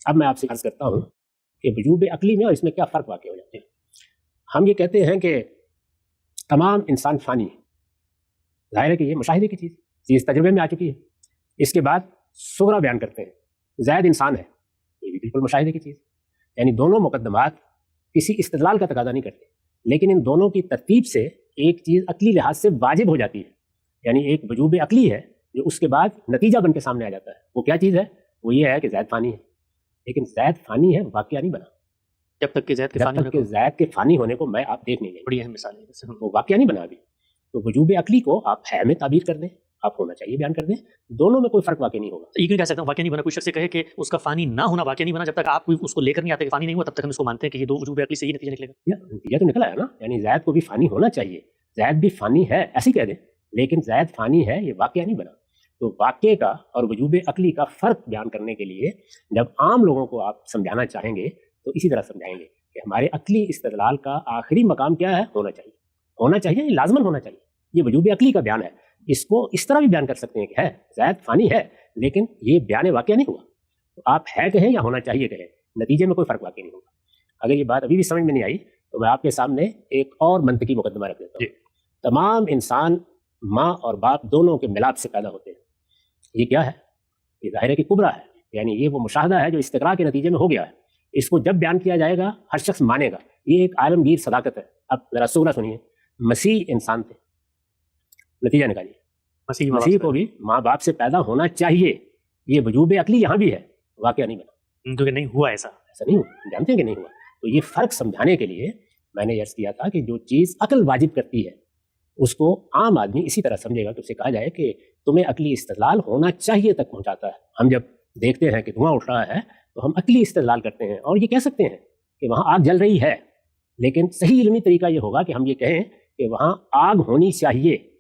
اب میں آپ سے عرض کرتا ہوں کہ وجوب عقلی میں اور اس میں کیا فرق واقع ہو جاتے ہیں. ہم یہ کہتے ہیں کہ تمام انسان فانی ہے. ظاہر ہے کہ یہ مشاہدے کی چیز تجربے میں آ چکی ہے. اس کے بعد صغرا بیان کرتے ہیں, زید انسان ہے, یہ بھی بالکل مشاہدے کی چیز. یعنی دونوں مقدمات کسی استدلال کا تقاضا نہیں کرتے, لیکن ان دونوں کی ترتیب سے ایک چیز عقلی لحاظ سے واجب ہو جاتی ہے. یعنی ایک وجوب عقلی ہے جو اس کے بعد نتیجہ بن کے سامنے آ جاتا ہے. وہ کیا چیز ہے؟ وہ یہ ہے کہ زید فانی ہے. لیکن زید فانی ہے, واقعہ نہیں بنا. جب تک کہ زید کے فانی ہونے کو میں آپ دیکھ نہیں لیں, بڑی اہم مثال ہے, وہ واقعہ نہیں بنا ابھی. تو وجوب عقلی کو آپ ہے میں تعبیر کر دیں, آپ ہونا چاہیے بیان کر دیں, دونوں میں کوئی فرق واقع نہیں ہوگا. یہ کیوں کہہ سکتا ہوں واقعہ نہیں بنا؟ کوئی شخص کہے کہ اس کا فانی نہ ہونا واقعہ نہیں بنا, جب تک آپ اس کو لے کر نہیں آتے کہ فانی نہیں ہوا تب تک ہم اس کو مانتے ہیں کہ یہ دو وجوب عقلی سے ہی نتیجہ نکلے گا. نتیجہ تو نکلا ہے نا. یعنی زید کو بھی فانی ہونا چاہیے, زید بھی فانی ہے ایسے کہہ دیں, لیکن زید فانی ہے, یہ واقعہ نہیں بنا. تو واقعے کا اور وجوب عقلی کا فرق بیان کرنے کے لیے جب عام لوگوں کو آپ سمجھانا چاہیں گے تو اسی طرح سمجھائیں گے کہ ہمارے عقلی استدلال کا آخری مقام کیا ہے؟ ہونا چاہیے. ہونا چاہیے, لازماً ہونا چاہیے. یہ وجوب عقلی کا بیان ہے. اس کو اس طرح بھی بیان کر سکتے ہیں کہ ہے زید فانی ہے, لیکن یہ بیان واقعہ نہیں ہوا. تو آپ ہے کہیں یا ہونا چاہیے کہیں, نتیجے میں کوئی فرق واقع نہیں ہوگا. اگر یہ بات ابھی بھی سمجھ میں نہیں آئی تو میں آپ کے سامنے ایک اور منطقی مقدمہ رکھ دیتا ہوں. تمام انسان ماں اور باپ دونوں کے ملاپ سے پیدا ہوتے ہیں. یہ کیا ہے؟ یہ ظاہر کی کبرا ہے. یعنی یہ وہ مشاہدہ ہے جو استقراء کے نتیجے میں ہو گیا ہے. اس کو جب بیان کیا جائے گا ہر شخص مانے گا. یہ ایک عالمگیر صداقت ہے. اب ذرا سغرا سنیے. مسیح انسان تھے, نتیجہ نکالیے. مسیح کو بھی ماں باپ سے پیدا ہونا چاہیے. یہ وجوب عقلی یہاں بھی ہے, واقعہ نہیں بنا. کیونکہ نہیں ہوا, ایسا نہیں ہوا, جانتے ہیں کہ نہیں ہوا. تو یہ فرق سمجھانے کے لیے میں نے عرض کیا تھا کہ جو چیز عقل واجب کرتی ہے اس کو عام آدمی اسی طرح سمجھے گا کہ اسے کہا جائے کہ تمہیں عقلی استدلال ہونا چاہیے تک پہنچاتا ہے. ہم جب دیکھتے ہیں کہ دھواں اٹھ رہا ہے تو ہم عقلی استدلال کرتے ہیں اور یہ کہہ سکتے ہیں کہ وہاں آگ جل رہی ہے, لیکن صحیح علمی طریقہ یہ ہوگا کہ ہم یہ کہیں کہ وہاں آگ ہونی چاہیے.